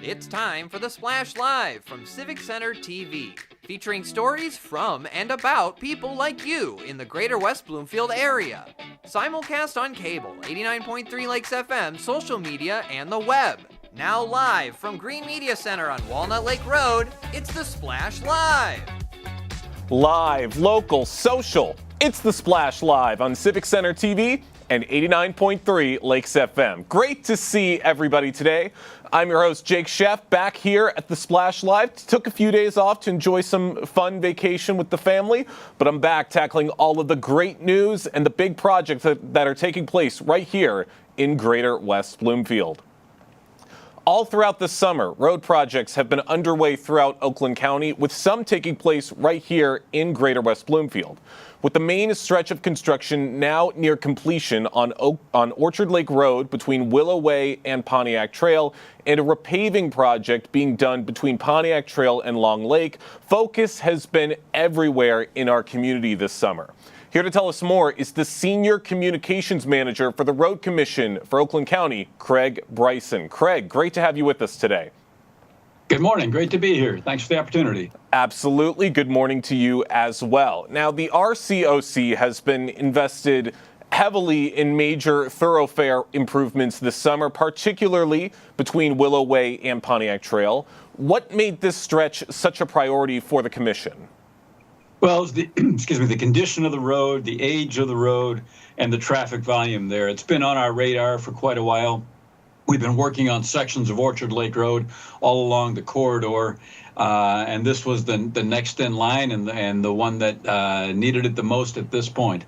It's time for the Splash Live from Civic Center TV, featuring stories from and about people like you in the Greater West Bloomfield area. Simulcast on cable, 89.3 Lakes FM, social media, and the web. Now live from Green Media Center on Walnut Lake Road, it's the Splash Live. Live, local, social. It's the Splash Live on Civic Center TV and 89.3 Lakes FM. Great to see everybody today. I'm your host, Jake Sheff, back here at the Splash Live. Took a few days off to enjoy some fun vacation with the family, but I'm back tackling all of the great news and the big projects that are taking place right here in Greater West Bloomfield. All throughout the summer, road projects have been underway throughout Oakland County, with some taking place right here in Greater West Bloomfield. With the main stretch of construction now near completion on Orchard Lake Road between Willow Way and Pontiac Trail, and a repaving project being done between Pontiac Trail and Long Lake, focus has been everywhere in our community this summer. Here to tell us more is the Senior Communications Manager for the Road Commission for Oakland County, Craig Bryson. Craig, great to have you with us today. Good morning. Great to be here. Thanks for the opportunity. Absolutely. Good morning to you as well. Now, the RCOC has been invested heavily in major thoroughfare improvements this summer, particularly between Willow Way and Pontiac Trail. What made this stretch such a priority for the commission? Well, the condition of the road, the age of the road, and the traffic volume there. It's been on our radar for quite a while. We've been working on sections of Orchard Lake Road all along the corridor, and this was the next in line and the one that needed it the most at this point.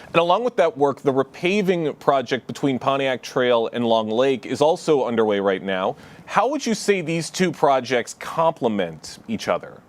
And along with that work, the repaving project between Pontiac Trail and Long Lake is also underway right now. How would you say these two projects complement each other?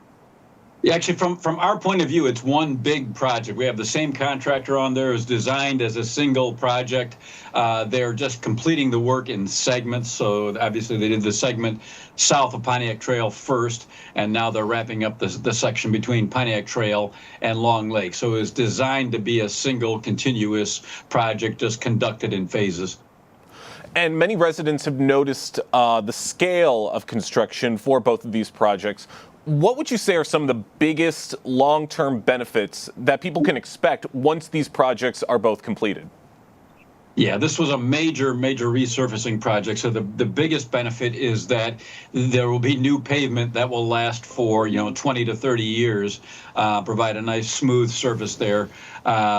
Yeah, actually, from our point of view, it's one big project. We have the same contractor on there. It's designed as a single project. They're just completing the work in segments. So obviously they did the segment south of Pontiac Trail first, and now they're wrapping up the section between Pontiac Trail and Long Lake. So it's designed to be a single continuous project, just conducted in phases. And many residents have noticed the scale of construction for both of these projects. What would you say are some of the biggest long-term benefits that people can expect once these projects are both completed? Yeah, this was a major resurfacing project. So the biggest benefit is that there will be new pavement that will last for 20 to 30 years, provide a nice smooth surface there.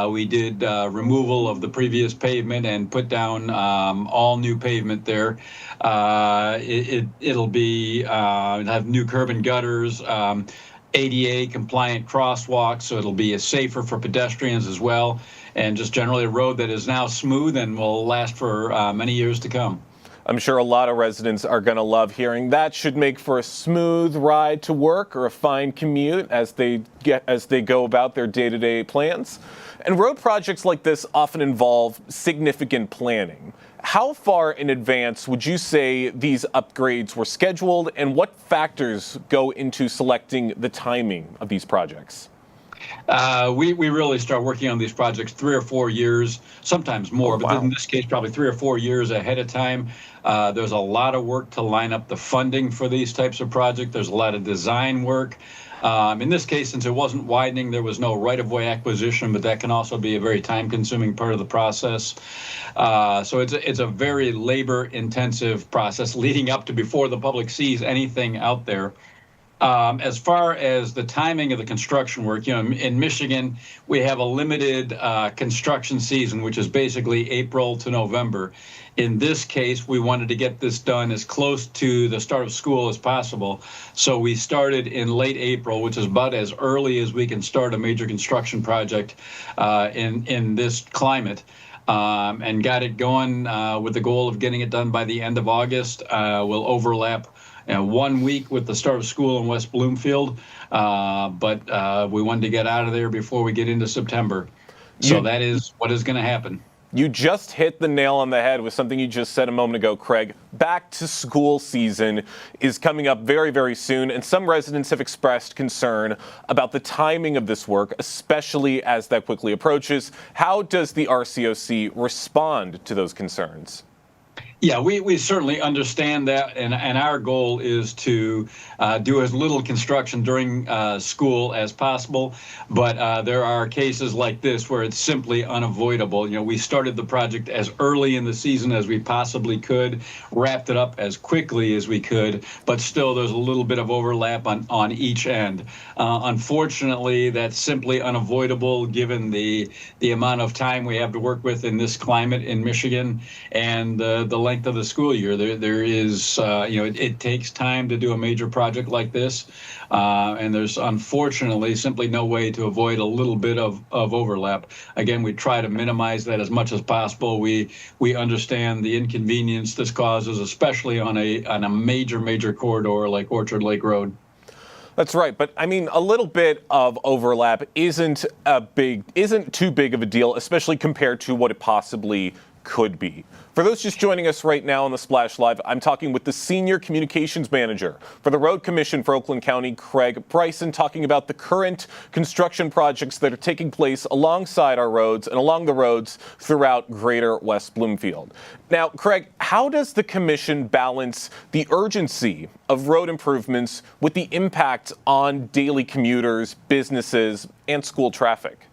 We did removal of the previous pavement and put down all new pavement there. It'll be have new curb and gutters. ADA compliant crosswalks, so it'll be safer for pedestrians as well, and just generally a road that is now smooth and will last for many years to come. I'm sure a lot of residents are going to love hearing that. Should make for a smooth ride to work or a fine commute as they go about their day-to-day plans. And road projects like this often involve significant planning. How far in advance would you say these upgrades were scheduled, and what factors go into selecting the timing of these projects? We really start working on these projects 3 or 4 years, sometimes more, but in this case, probably 3 or 4 years ahead of time. There's a lot of work to line up the funding for these types of projects. There's a lot of design work. In this case, since it wasn't widening, there was no right-of-way acquisition, but that can also be a very time-consuming part of the process. So it's a very labor-intensive process leading up to before the public sees anything out there. As far as the timing of the construction work, in Michigan, we have a limited construction season, which is basically April to November. In this case, we wanted to get this done as close to the start of school as possible. So we started in late April, which is about as early as we can start a major construction project in this climate. And got it going with the goal of getting it done by the end of August. We'll overlap 1 week with the start of school in West Bloomfield, but we wanted to get out of there before we get into September. So that is what is going to happen. You just hit the nail on the head with something you just said a moment ago, Craig. Back to school season is coming up very, very soon, and some residents have expressed concern about the timing of this work, especially as that quickly approaches. How does the RCOC respond to those concerns? Yeah, we certainly understand that, and our goal is to do as little construction during school as possible. But there are cases like this where it's simply unavoidable. You know, we started the project as early in the season as we possibly could, wrapped it up as quickly as we could, but still there's a little bit of overlap on each end. Unfortunately, that's simply unavoidable given the amount of time we have to work with in this climate in Michigan and the length of the school year. There is, it takes time to do a major project like this, and there's unfortunately simply no way to avoid a little bit of overlap. Again, we try to minimize that as much as possible. We understand the inconvenience this causes, especially on a major corridor like Orchard Lake Road. That's right, but I mean, a little bit of overlap isn't too big of a deal, especially compared to what it possibly could be. For those just joining us right now on the Splash Live, I'm talking with the Senior Communications Manager for the Road Commission for Oakland County, Craig Bryson, talking about the current construction projects that are taking place alongside our roads and along the roads throughout Greater West Bloomfield. Now, Craig, how does the Commission balance the urgency of road improvements with the impact on daily commuters, businesses, and school traffic?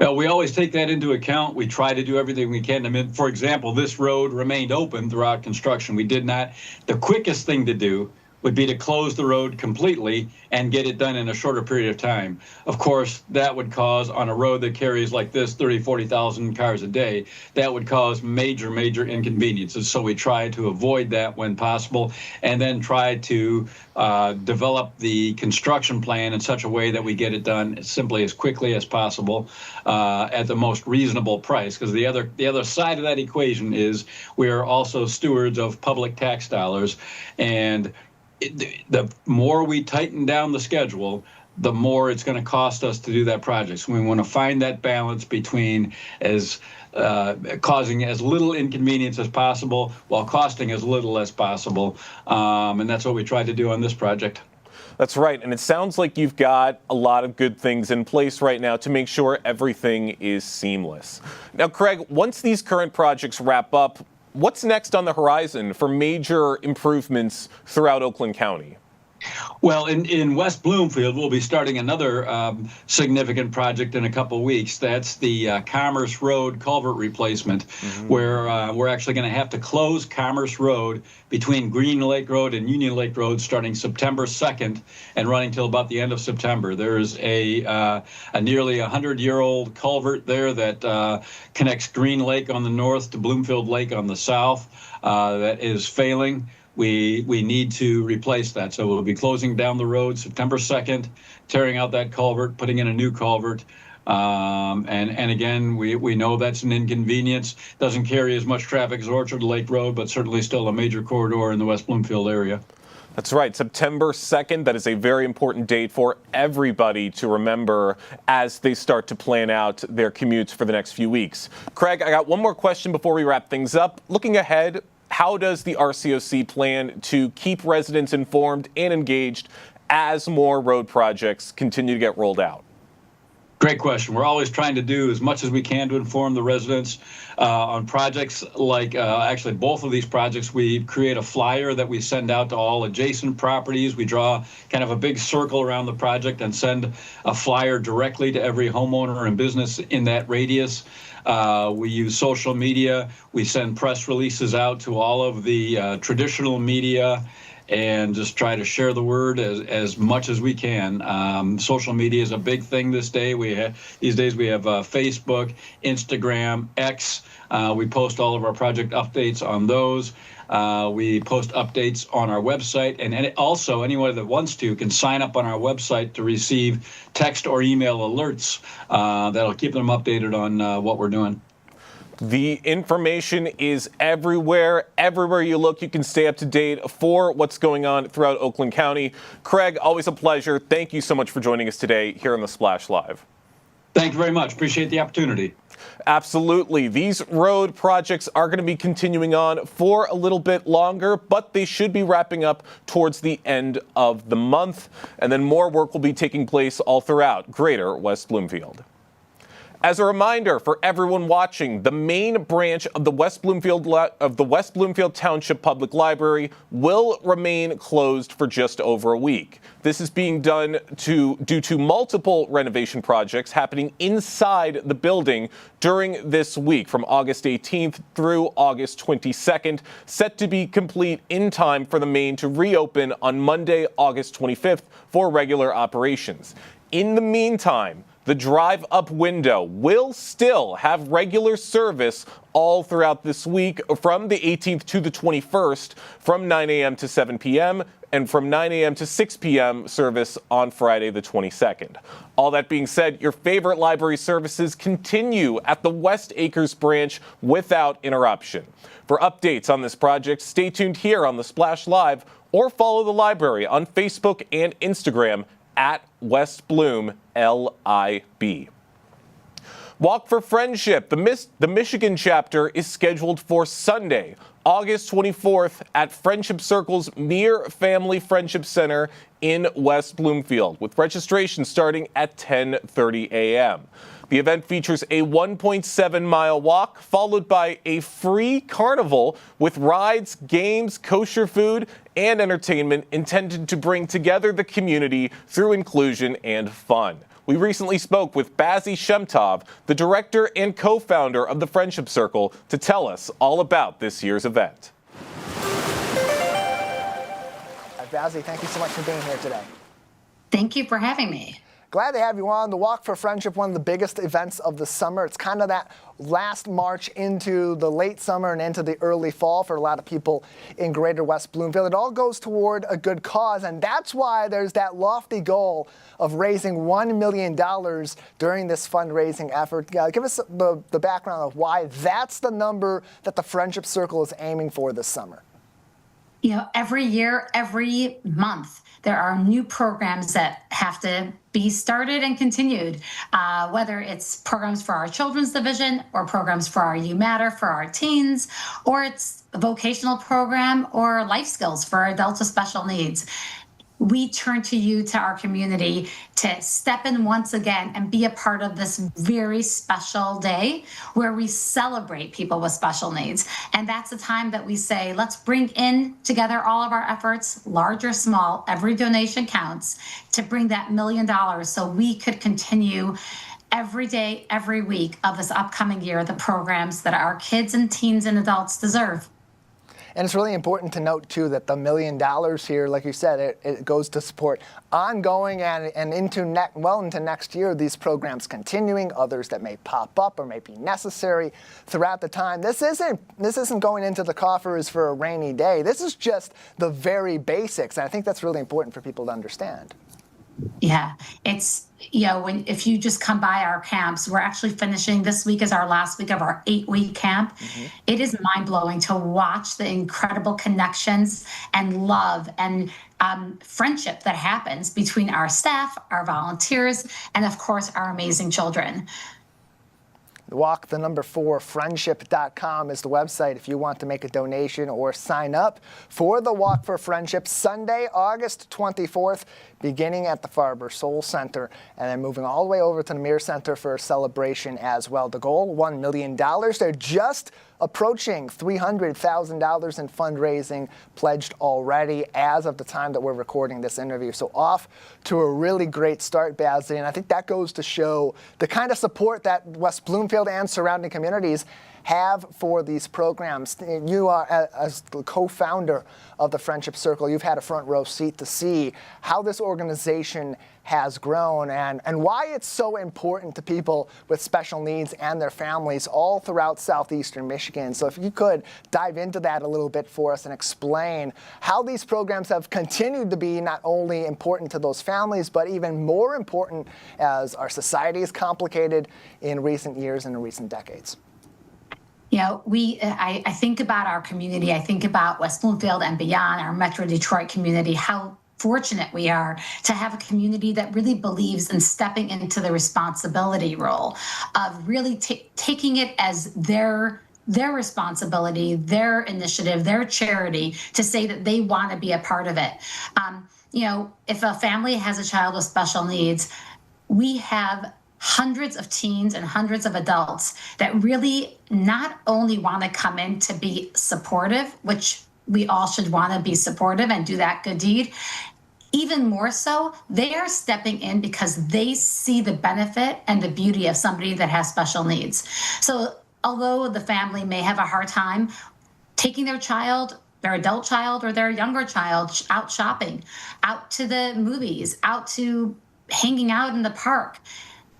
Well, we always take that into account. We try to do everything we can. I mean, for example, this road remained open throughout construction. We did not. The quickest thing to do would be to close the road completely and get it done in a shorter period of time. Of course, that would cause, on a road that carries like this 30, 40,000 cars a day, that would cause major inconveniences. So we try to avoid that when possible, and then try to develop the construction plan in such a way that we get it done simply as quickly as possible at the most reasonable price. Because the other side of that equation is we are also stewards of public tax dollars, and the more we tighten down the schedule, the more it's going to cost us to do that project. So we want to find that balance between causing as little inconvenience as possible while costing as little as possible. And that's what we tried to do on this project. That's right. And it sounds like you've got a lot of good things in place right now to make sure everything is seamless. Now, Craig, once these current projects wrap up, what's next on the horizon for major improvements throughout Oakland County? Well, in West Bloomfield, we'll be starting another significant project in a couple of weeks. That's the Commerce Road culvert replacement, where we're actually going to have to close Commerce Road between Green Lake Road and Union Lake Road starting September 2nd and running till about the end of September. There's a nearly 100-year-old culvert there that connects Green Lake on the north to Bloomfield Lake on the south that is failing. We need to replace that. So we'll be closing down the road September 2nd, tearing out that culvert, putting in a new culvert. And again, we know that's an inconvenience. Doesn't carry as much traffic as Orchard Lake Road, but certainly still a major corridor in the West Bloomfield area. That's right, September 2nd. That is a very important date for everybody to remember as they start to plan out their commutes for the next few weeks. Craig, I got one more question before we wrap things up. Looking ahead, how does the RCOC plan to keep residents informed and engaged as more road projects continue to get rolled out? Great question. We're always trying to do as much as we can to inform the residents on projects like actually both of these projects. We create a flyer that we send out to all adjacent properties. We draw kind of a big circle around the project and send a flyer directly to every homeowner and business in that radius. We use social media. We send press releases out to all of the traditional media and just try to share the word as much as we can. Social media is a big thing these days. We have Facebook, Instagram, X. We post all of our project updates on those. We post updates on our website, and also anyone that wants to can sign up on our website to receive text or email alerts that'll keep them updated on what we're doing. The information is everywhere. Everywhere you look, you can stay up to date for what's going on throughout Oakland County. Craig, always a pleasure. Thank you so much for joining us today here on the Splash Live. Thank you very much. Appreciate the opportunity. Absolutely. These road projects are going to be continuing on for a little bit longer, but they should be wrapping up towards the end of the month. And then more work will be taking place all throughout Greater West Bloomfield. As a reminder for everyone watching, the main branch of the West Bloomfield Township Public Library will remain closed for just over a week. This is being done due to multiple renovation projects happening inside the building during this week from August 18th through August 22nd, set to be complete in time for the main to reopen on Monday, August 25th for regular operations. In the meantime, the drive-up window will still have regular service all throughout this week from the 18th to the 21st from 9 a.m. to 7 p.m. and from 9 a.m. to 6 p.m. service on Friday the 22nd. All that being said, your favorite library services continue at the West Acres branch without interruption. For updates on this project, stay tuned here on the Splash Live or follow the library on Facebook and Instagram at West Bloom LIB. Walk for Friendship, the Michigan chapter, is scheduled for Sunday, August 24th at Friendship Circle's Mere Family Friendship Center in West Bloomfield, with registration starting at 10:30 a.m. The event features a 1.7-mile walk, followed by a free carnival with rides, games, kosher food, and entertainment intended to bring together the community through inclusion and fun. We recently spoke with Bazzi Shemtov, the director and co-founder of the Friendship Circle, to tell us all about this year's event. Bazzi, thank you so much for being here today. Thank you for having me. Glad to have you on. The Walk for Friendship, one of the biggest events of the summer. It's kind of that last march into the late summer and into the early fall for a lot of people in Greater West Bloomfield. It all goes toward a good cause, and that's why there's that lofty goal of raising $1 million during this fundraising effort. Give us the background of why that's the number that the Friendship Circle is aiming for this summer. You know, every year, every month, there are new programs that have to be started and continued, whether it's programs for our children's division or programs for our You Matter for our teens, or it's a vocational program or life skills for adults with special needs. We turn to you, to our community, to step in once again and be a part of this very special day where we celebrate people with special needs. And that's the time that we say, let's bring in together all of our efforts, large or small, every donation counts, to bring that $1 million so we could continue every day, every week of this upcoming year, the programs that our kids and teens and adults deserve. And it's really important to note, too, that the $1 million here, like you said, it goes to support ongoing and into next year, these programs continuing, others that may pop up or may be necessary throughout the time. This isn't going into the coffers for a rainy day. This is just the very basics, and I think that's really important for people to understand. Yeah, it's, you know, if you just come by our camps, we're actually finishing, this week is our last week of our 8-week camp. Mm-hmm. It is mind-blowing to watch the incredible connections and love and friendship that happens between our staff, our volunteers, and of course, our amazing children. Walk, the number 4, friendship.com is the website if you want to make a donation or sign up for the Walk for Friendship, Sunday, August 24th, beginning at the Farber Soul Center and then moving all the way over to the Mir Center for a celebration as well. The goal, $1 million. They're just approaching $300,000 in fundraising pledged already as of the time that we're recording this interview. So off to a really great start, Bazzi, and I think that goes to show the kind of support that West Bloomfield and surrounding communities have for these programs. You are, as the co-founder of the Friendship Circle, you've had a front row seat to see how this organization has grown and why it's so important to people with special needs and their families all throughout southeastern Michigan. So if you could dive into that a little bit for us and explain how these programs have continued to be not only important to those families, but even more important as our society is complicated in recent years and in recent decades. You know, I think about our community. I think about West Bloomfield and beyond, our Metro Detroit community, how fortunate we are to have a community that really believes in stepping into the responsibility role of really taking it as their responsibility, their initiative, their charity to say that they want to be a part of it. You know, if a family has a child with special needs, we have hundreds of teens and hundreds of adults that really not only want to come in to be supportive, which we all should want to be supportive and do that good deed. Even more so, they are stepping in because they see the benefit and the beauty of somebody that has special needs. So although the family may have a hard time taking their child, their adult child or their younger child out shopping, out to the movies, out to hanging out in the park,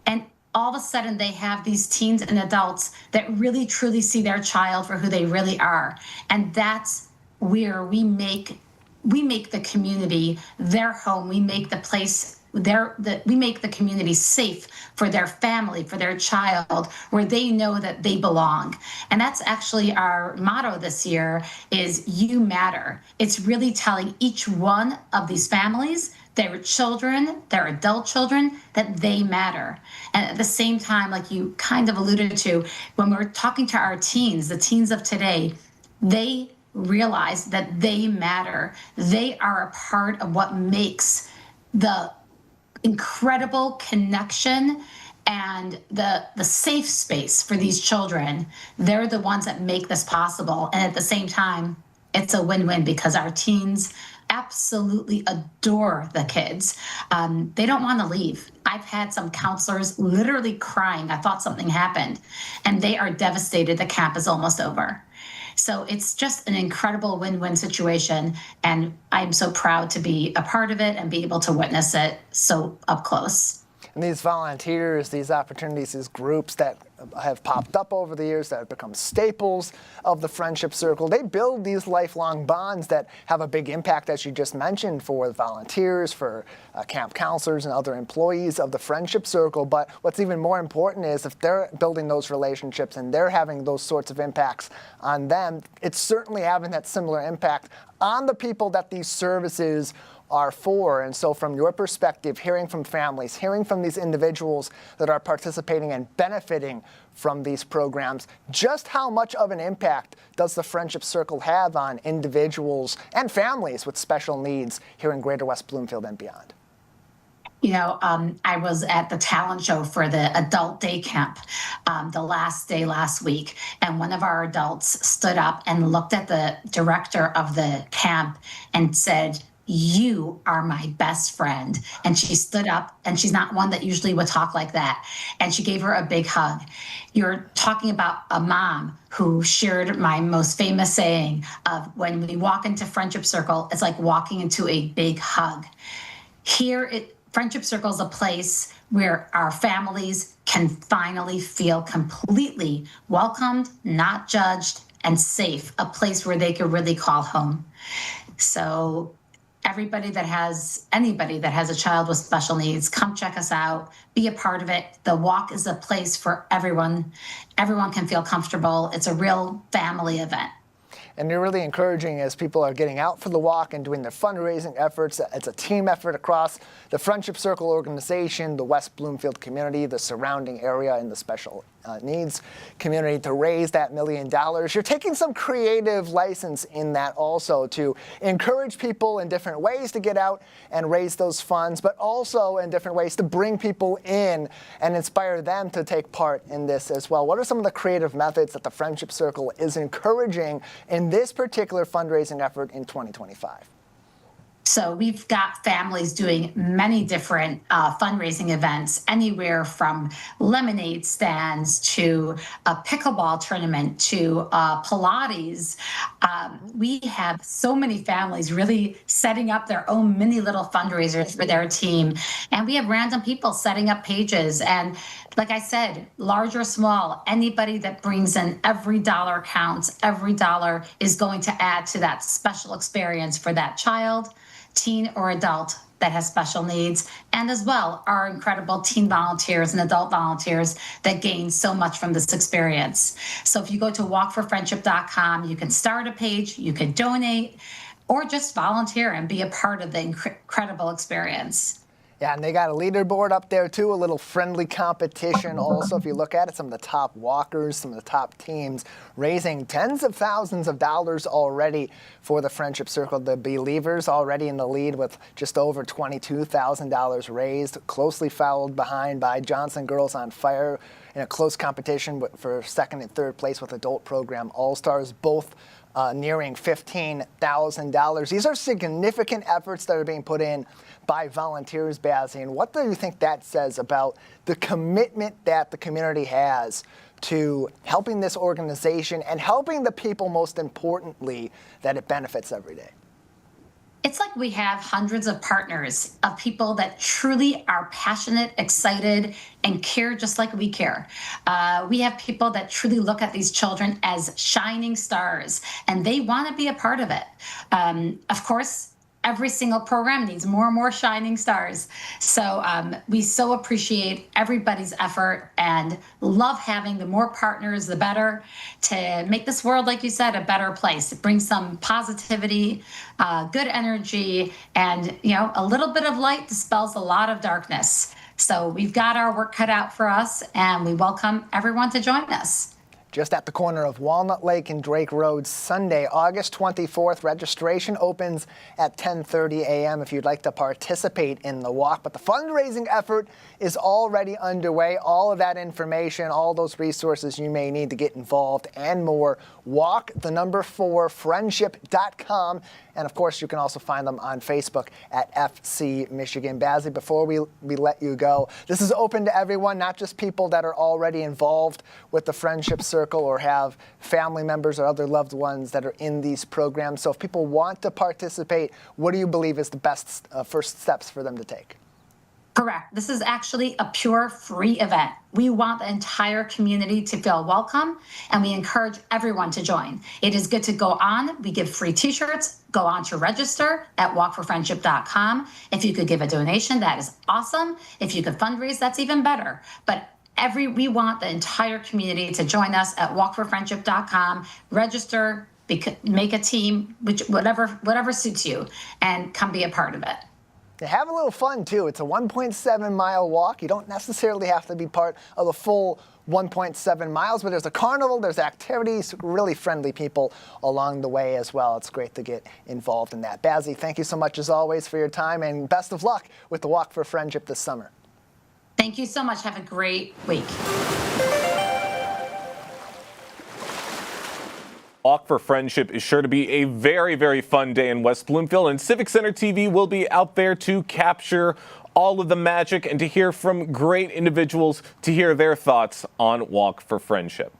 and all of a sudden they have these teens and adults that really truly see their child for who they really are. And that's where we make the community their home. We make the place we make the community safe for their family, for their child, where they know that they belong. And that's actually our motto this year is You Matter. It's really telling each one of these families, their children, their adult children, that they matter. And at the same time, like you kind of alluded to, when we're talking to our teens, the teens of today, they realize that they matter. They are a part of what makes the incredible connection and the safe space for these children. They're the ones that make this possible. And at the same time, it's a win-win because our teens absolutely adore the kids. They don't want to leave. I've had some counselors literally crying. I thought something happened, and they are devastated. The camp is almost over. So it's just an incredible win-win situation, and I'm so proud to be a part of it and be able to witness it so up close. And these volunteers, these opportunities, these groups that have popped up over the years that have become staples of the Friendship Circle, they build these lifelong bonds that have a big impact, as you just mentioned, for the volunteers, for camp counselors and other employees of the Friendship Circle. But what's even more important is if they're building those relationships and they're having those sorts of impacts on them, it's certainly having that similar impact on the people that these services are for. And so from your perspective, hearing from families, hearing from these individuals that are participating and benefiting from these programs, just how much of an impact does the Friendship Circle have on individuals and families with special needs here in Greater West Bloomfield and beyond? You know, I was at the talent show for the adult day camp the last day last week, and one of our adults stood up and looked at the director of the camp and said, "You are my best friend." And she stood up, and she's not one that usually would talk like that. And she gave her a big hug. You're talking about a mom who shared my most famous saying of when we walk into Friendship Circle, it's like walking into a big hug. Friendship Circle is a place where our families can finally feel completely welcomed, not judged, and safe, a place where they can really call home. So anybody that has a child with special needs, come check us out, be a part of it. The walk is a place for everyone. Everyone can feel comfortable. It's a real family event. And you're really encouraging as people are getting out for the walk and doing their fundraising efforts. It's a team effort across the Friendship Circle organization, the West Bloomfield community, the surrounding area, and the special needs community to raise that $1 million. You're taking some creative license in that also to encourage people in different ways to get out and raise those funds, but also in different ways to bring people in and inspire them to take part in this as well. What are some of the creative methods that the Friendship Circle is encouraging in this particular fundraising effort in 2025? So we've got families doing many different fundraising events, anywhere from lemonade stands to a pickleball tournament to Pilates. We have so many families really setting up their own mini little fundraisers for their team. And we have random people setting up pages. And like I said, large or small, anybody that brings in every dollar counts. Every dollar is going to add to that special experience for that child, teen or adult that has special needs, and as well our incredible teen volunteers and adult volunteers that gain so much from this experience. So if you go to walkforfriendship.com, you can start a page, you can donate, or just volunteer and be a part of the incredible experience. Yeah, and they got a leaderboard up there too, a little friendly competition also. If you look at it, some of the top walkers, some of the top teams raising tens of thousands of dollars already for the Friendship Circle. The Believers already in the lead with just over $22,000 raised, closely followed behind by Johnson Girls on Fire in a close competition for second and third place with Adult Program All-Stars, both nearing $15,000. These are significant efforts that are being put in by volunteers, Bazzi. And what do you think that says about the commitment that the community has to helping this organization and helping the people, most importantly, that it benefits every day? It's like we have hundreds of partners of people that truly are passionate, excited, and care just like we care. We have people that truly look at these children as shining stars, and they want to be a part of it. Of course, every single program needs more and more shining stars. So we so appreciate everybody's effort and love having the more partners, the better, to make this world, like you said, a better place. It brings some positivity, good energy, and a little bit of light dispels a lot of darkness. So we've got our work cut out for us, and we welcome everyone to join us. Just at the corner of Walnut Lake and Drake Road, Sunday, August 24th. Registration opens at 10:30 a.m. if you'd like to participate in the walk. But the fundraising effort is already underway. All of that information, all those resources you may need to get involved and more, walk4friendship.com. And of course, you can also find them on Facebook at FC Michigan. Bazzi, before we let you go, this is open to everyone, not just people that are already involved with the Friendship Circle or have family members or other loved ones that are in these programs. So if people want to participate, what do you believe is the best first steps for them to take? Correct. This is actually a pure free event. We want the entire community to feel welcome, and we encourage everyone to join. It is good to go on. We give free t-shirts. Go on to register at walkforfriendship.com. If you could give a donation, that is awesome. If you could fundraise, that's even better. But we want the entire community to join us at walkforfriendship.com. Register, make a team, whatever suits you, and come be a part of it. Have a little fun, too. It's a 1.7-mile walk. You don't necessarily have to be part of the full 1.7 miles, but there's a carnival, there's activities, really friendly people along the way as well. It's great to get involved in that. Bazzi, thank you so much, as always, for your time, and best of luck with the Walk for Friendship this summer. Thank you so much. Have a great week. Walk for Friendship is sure to be a very, very fun day in West Bloomfield, and Civic Center TV will be out there to capture all of the magic and to hear from great individuals to hear their thoughts on Walk for Friendship.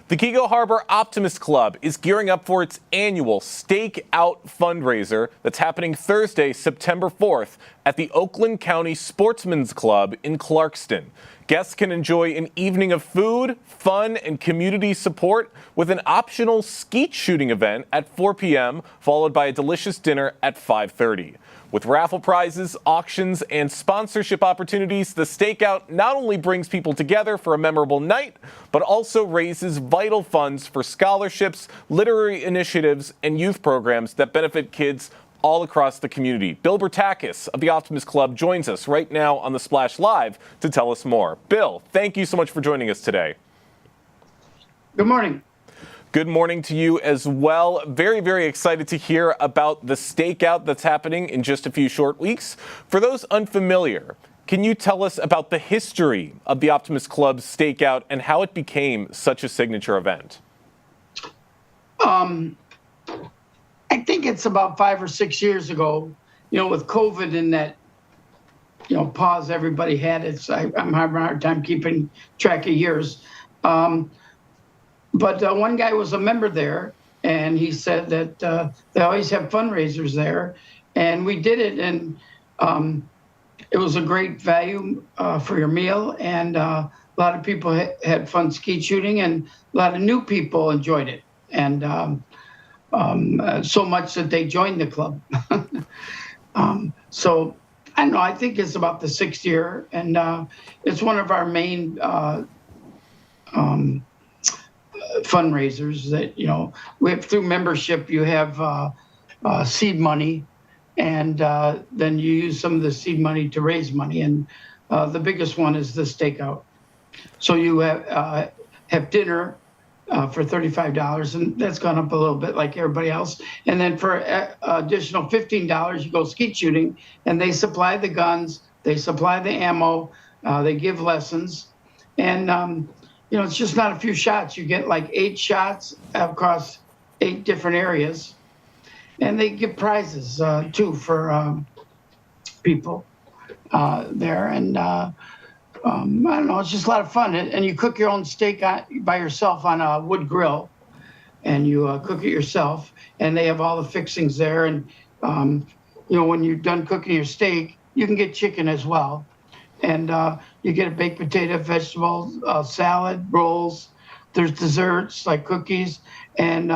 The Kego Harbor Optimist Club is gearing up for its annual Stake Out fundraiser that's happening Thursday, September 4th at the Oakland County Sportsman's Club in Clarkston. Guests can enjoy an evening of food, fun, and community support with an optional skeet shooting event at 4 p.m., followed by a delicious dinner at 5:30. With raffle prizes, auctions, and sponsorship opportunities, the Stakeout not only brings people together for a memorable night, but also raises vital funds for scholarships, literary initiatives, and youth programs that benefit kids all across the community. Bill Bertakis of the Optimist Club joins us right now on the Splash Live to tell us more. Bill, thank you so much for joining us today. Good morning. Good morning to you as well. Very, very excited to hear about the Stakeout that's happening in just a few short weeks. For those unfamiliar, can you tell us about the history of the Optimist Club's Stakeout and how it became such a signature event? I think it's about 5 or 6 years ago, with COVID and that, pause everybody had. I'm having a hard time keeping track of years. But one guy was a member there, and he said that they always have fundraisers there. And we did it, and it was a great value for your meal. And a lot of people had fun skeet shooting, and a lot of new people enjoyed it. And so much that they joined the club. So I don't know, I think it's about the 6th year, and it's one of our main fundraisers that, we have through membership. You have seed money and then you use some of the seed money to raise money. And the biggest one is the stakeout. So you have dinner for $35, and that's gone up a little bit like everybody else. And then for additional $15, you go skeet shooting, and they supply the guns, they supply the ammo, they give lessons, and it's just not a few shots. You get like 8 shots across 8 different areas, and they give prizes too for people there. And I don't know, it's just a lot of fun. And you cook your own steak by yourself on a wood grill, and you cook it yourself. And they have all the fixings there. And, when you're done cooking your steak, you can get chicken as well. And you get a baked potato, vegetables, salad, rolls. There's desserts like cookies. And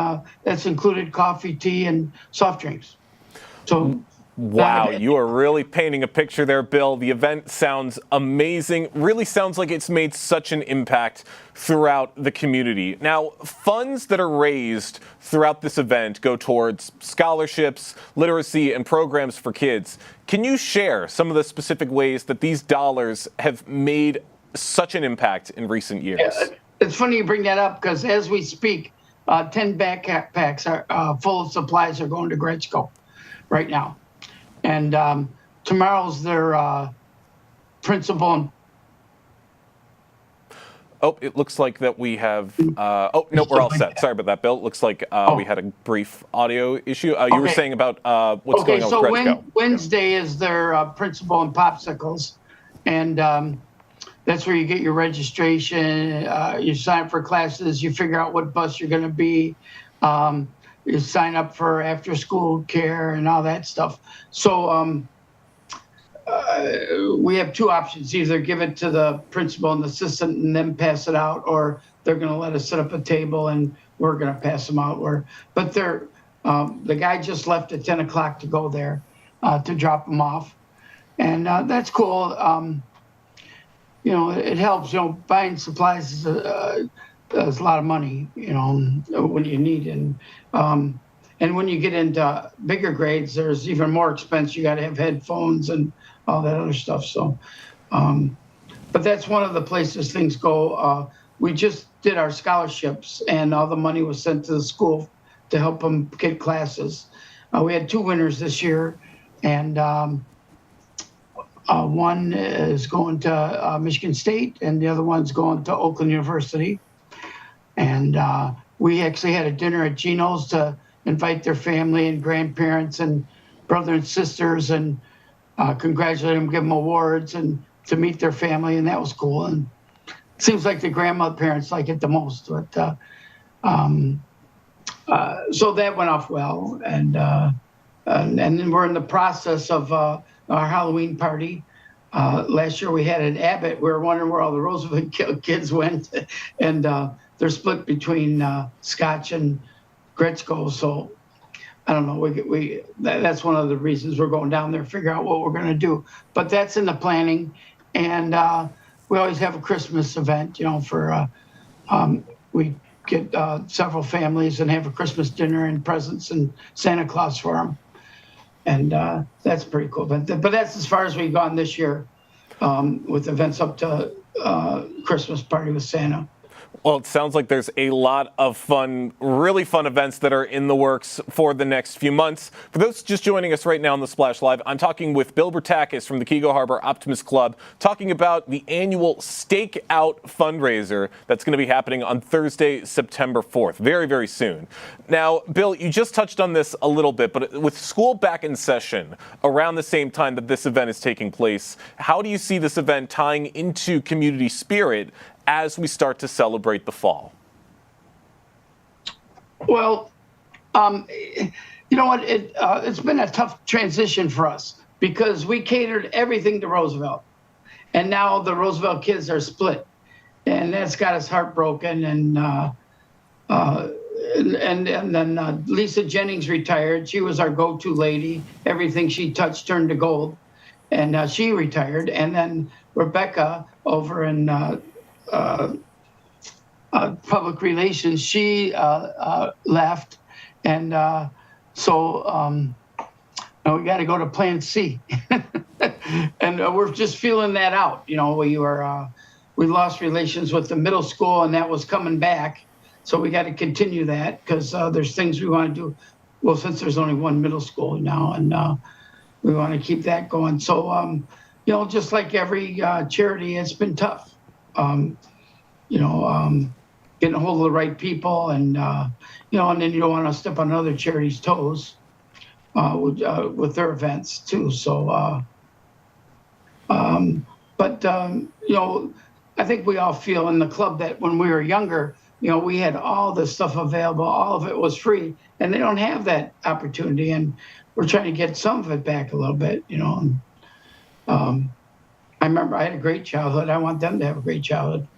that's included coffee, tea, and soft drinks. So. Wow, you are really painting a picture there, Bill. The event sounds amazing. Really sounds like it's made such an impact throughout the community. Now, funds that are raised throughout this event go towards scholarships, literacy, and programs for kids. Can you share some of the specific ways that these dollars have made such an impact in recent years? Yeah, it's funny you bring that up, because as we speak, 10 backpacks are full of supplies are going to Gretzko right now. And tomorrow's their principal. And it looks like that we have. No, we're all set. Sorry about that, Bill. It looks like we had a brief audio issue. You were saying about what's going on with Gretzko. Wednesday is their principal and popsicles, and that's where you get your registration. You sign up for classes. You figure out what bus you're going to be. You sign up for after-school care and all that stuff. So we have 2 options: either give it to the principal and the assistant and then pass it out, or they're going to let us set up a table and we're going to pass them out. But the guy just left at 10 o'clock to go there to drop them off, and that's cool. It helps. Buying supplies is a lot of money, when you need it. And when you get into bigger grades, there's even more expense. You got to have headphones and all that other stuff. So, but that's one of the places things go. We just did our scholarships, and all the money was sent to the school to help them get classes. We had 2 winners this year, and one is going to Michigan State, and the other one's going to Oakland University. And we actually had a dinner at Gino's to invite their family and grandparents and brother and sisters, and congratulate them, give them awards, and to meet their family, and that was cool. And it seems like the grandparents like it the most. But so that went off well, and then we're in the process of our Halloween party. Last year we had an Abbott. We were wondering where all the Roosevelt kids went, and they're split between Scotch and Gretzko. So I don't know. That's one of the reasons we're going down there, figure out what we're going to do. But that's in the planning, and we always have a Christmas event. We get several families and have a Christmas dinner and presents and Santa Claus for them, and that's pretty cool. But that's as far as we've gone this year with events up to Christmas party with Santa. Well, it sounds like there's a lot of fun, really fun events that are in the works for the next few months. For those just joining us right now on the Splash Live, I'm talking with Bill Bertakis from the Kego Harbor Optimist Club, talking about the annual Stake Out fundraiser that's going to be happening on Thursday, September 4th, very, very soon. Now, Bill, you just touched on this a little bit, but with school back in session around the same time that this event is taking place, how do you see this event tying into community spirit as we start to celebrate the fall? Well, you know what? It's been a tough transition for us because we catered everything to Roosevelt, and now the Roosevelt kids are split, and that's got us heartbroken. And then Lisa Jennings retired. She was our go-to lady. Everything she touched turned to gold, and she retired. And then Rebecca over in public relations, she left, and so Now we got to go to Plan C, and we're just feeling that out. We lost relations with the middle school, and that was coming back, so we got to continue that because there's things we want to do. Well, since there's only one middle school now, and we want to keep that going. So, just like every charity, it's been tough. Getting a hold of the right people, and and then you don't want to step on other charities' toes. With their events too. So, I think we all feel in the club that when we were younger, we had all this stuff available, all of it was free, and they don't have that opportunity. And we're trying to get some of it back a little bit, I remember I had a great childhood. I want them to have a great childhood.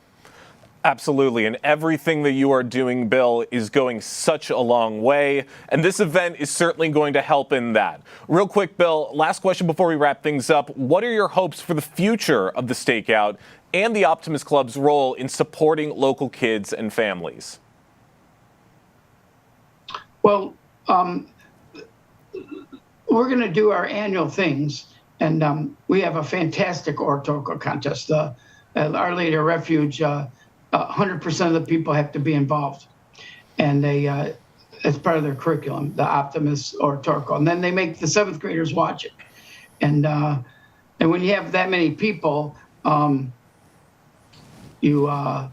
Absolutely, and everything that you are doing, Bill, is going such a long way, and this event is certainly going to help in that. Real quick, Bill, last question before we wrap things up. What are your hopes for the future of the Stakeout and the Optimist Club's role in supporting local kids and families? Well, we're going to do our annual things, and we have a fantastic oratorical contest. Our Lady of Refuge, 100% of the people have to be involved, and it's part of their curriculum, the Optimist oratorical, and then they make the 7th graders watch it. And when you have that many people, you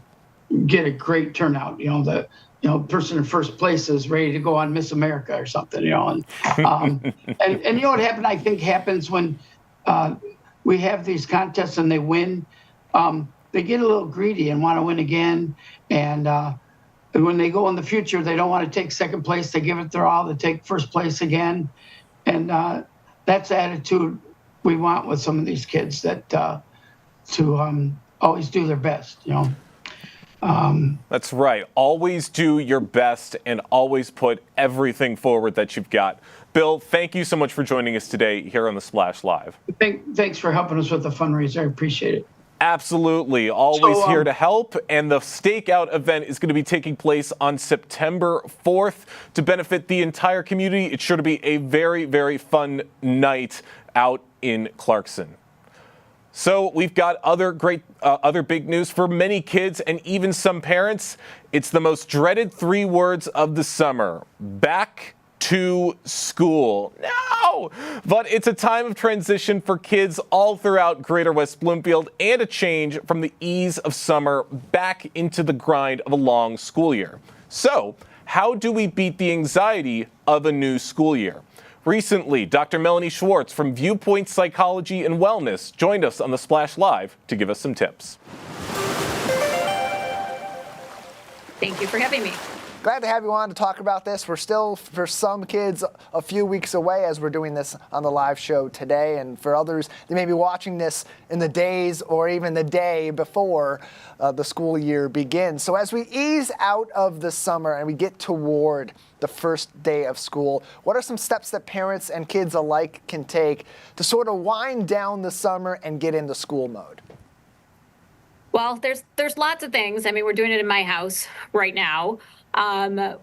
get a great turnout. The person in first place is ready to go on Miss America or something. And what happened? I think happens when we have these contests and they win. They get a little greedy and want to win again. And when they go in the future, they don't want to take second place. They give it their all to take first place again. And that's the attitude we want with some of these kids, that to always do their best, That's right. Always do your best and always put everything forward that you've got. Bill, thank you so much for joining us today here on the Splash Live. Thanks for helping us with the fundraiser. I appreciate it. Absolutely. Always here to help. And the Stakeout event is going to be taking place on September 4th to benefit the entire community. It's sure to be a very, very fun night out in Clarkson. So we've got other big news for many kids and even some parents. It's the most dreaded 3 words of the summer: back to school. No! But it's a time of transition for kids all throughout Greater West Bloomfield and a change from the ease of summer back into the grind of a long school year. So, how do we beat the anxiety of a new school year? Recently, Dr. Melanie Schwartz from Viewpoint Psychology and Wellness joined us on the Splash Live to give us some tips. Thank you for having me. Glad to have you on to talk about this. We're still, for some kids, a few weeks away as we're doing this on the live show today. And for others, they may be watching this in the days or even the day before the school year begins. So as we ease out of the summer and we get toward the first day of school, what are some steps that parents and kids alike can take to sort of wind down the summer and get into school mode? Well, there's lots of things. I mean, we're doing it in my house right now.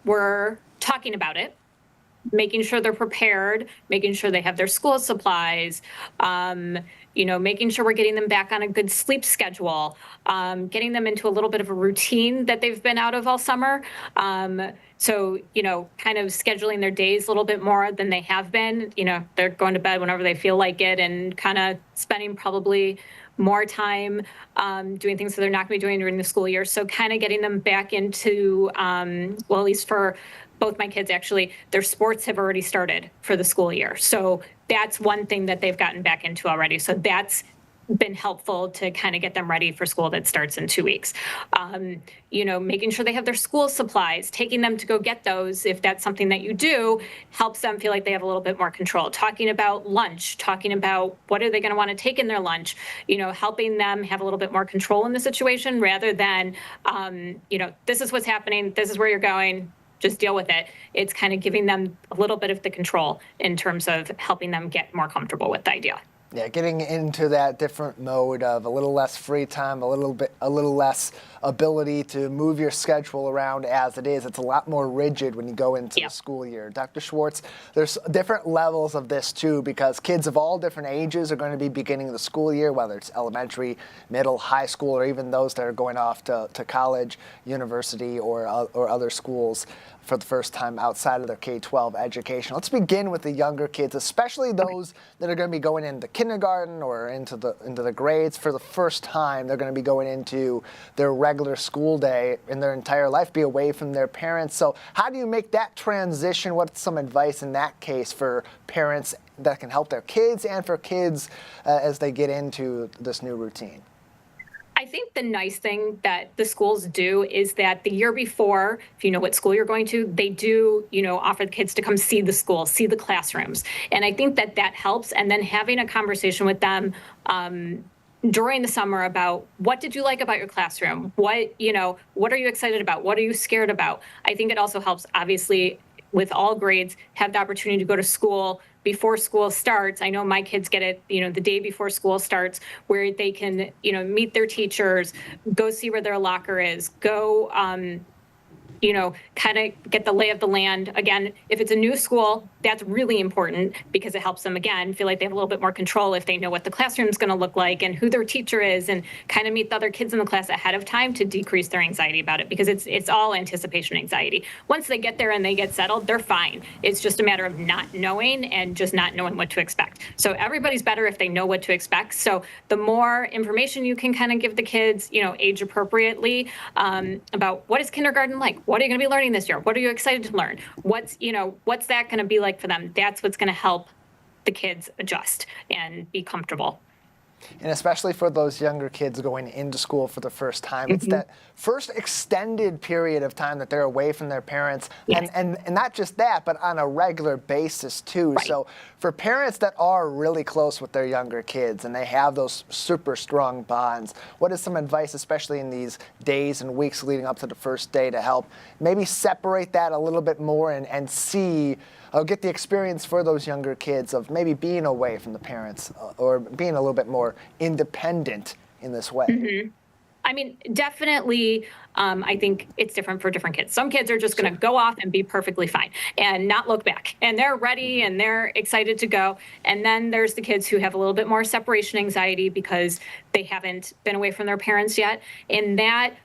We're talking about it, making sure they're prepared, making sure they have their school supplies, making sure we're getting them back on a good sleep schedule, getting them into a little bit of a routine that they've been out of all summer. So, kind of scheduling their days a little bit more than they have been. They're going to bed whenever they feel like it and kind of spending probably more time doing things that they're not going to be doing during the school year. So kind of getting them back into, at least for both my kids, actually, their sports have already started for the school year. So that's one thing that they've gotten back into already. So that's been helpful to kind of get them ready for school that starts in 2 weeks. Making sure they have their school supplies, taking them to go get those, if that's something that you do, helps them feel like they have a little bit more control. Talking about lunch, talking about what are they going to want to take in their lunch, helping them have a little bit more control in the situation rather than, this is what's happening, this is where you're going, just deal with it. It's kind of giving them a little bit of the control in terms of helping them get more comfortable with the idea. Yeah, getting into that different mode of a little less free time, a little less ability to move your schedule around as it is. It's a lot more rigid when you go into the school year. Dr. Schwartz, there's different levels of this too, because kids of all different ages are going to be beginning the school year, whether it's elementary, middle, high school, or even those that are going off to college, university, or other schools for the first time outside of their K-12 education. Let's begin with the younger kids, especially those that are going to be going into kindergarten or into the grades for the first time. They're going to be going into their regular school day in their entire life, be away from their parents. So how do you make that transition? What's some advice in that case for parents that can help their kids and for kids as they get into this new routine? I think the nice thing that the schools do is that the year before, if you know what school you're going to, they do, offer the kids to come see the school, see the classrooms. And I think that helps. And then having a conversation with them during the summer about what did you like about your classroom? What are you excited about? What are you scared about? I think it also helps, obviously, with all grades, have the opportunity to go to school before school starts. I know my kids get it, the day before school starts, where they can, meet their teachers, go see where their locker is, go, kind of get the lay of the land. Again, if it's a new school, that's really important because it helps them, again, feel like they have a little bit more control if they know what the classroom is going to look like and who their teacher is, and kind of meet the other kids in the class ahead of time to decrease their anxiety about it, because it's all anticipation anxiety. Once they get there and they get settled, they're fine. It's just a matter of not knowing and just not knowing what to expect. So everybody's better if they know what to expect. So the more information you can kind of give the kids, age appropriately, about what is kindergarten like? What are you going to be learning this year? What are you excited to learn? What's that going to be like for them? That's what's going to help the kids adjust and be comfortable. And especially for those younger kids going into school for the first time, it's that first extended period of time that they're away from their parents. Yes. And not just that, but on a regular basis too. Right. So for parents that are really close with their younger kids and they have those super strong bonds, what is some advice, especially in these days and weeks leading up to the first day, to help maybe separate that a little bit more and see, get the experience for those younger kids of maybe being away from the parents or being a little bit more independent in this way? Mm-hmm. I mean, definitely, I think it's different for different kids. Some kids are just going to go off and be perfectly fine and not look back. And they're ready and they're excited to go. And then there's the kids who have a little bit more separation anxiety because they haven't been away from their parents yet. And that,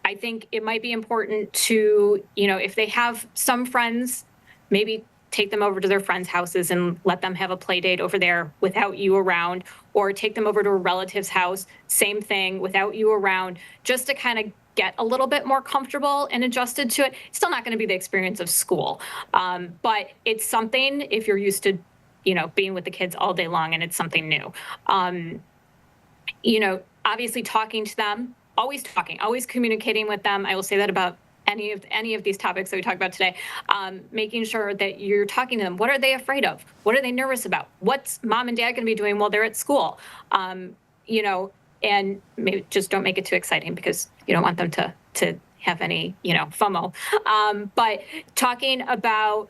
I think it might be important to, if they have some friends, maybe take them over to their friends' houses and let them have a play date over there without you around, or take them over to a relative's house, same thing, without you around, just to kind of get a little bit more comfortable and adjusted to it. It's still not going to be the experience of school, but it's something if you're used to, being with the kids all day long, and it's something new. Obviously talking to them, always talking, always communicating with them. I will say that about any of these topics that we talked about today, making sure that you're talking to them. What are they afraid of? What are they nervous about? What's mom and dad going to be doing while they're at school? And maybe just don't make it too exciting because you don't want them to have any, FOMO. But talking about,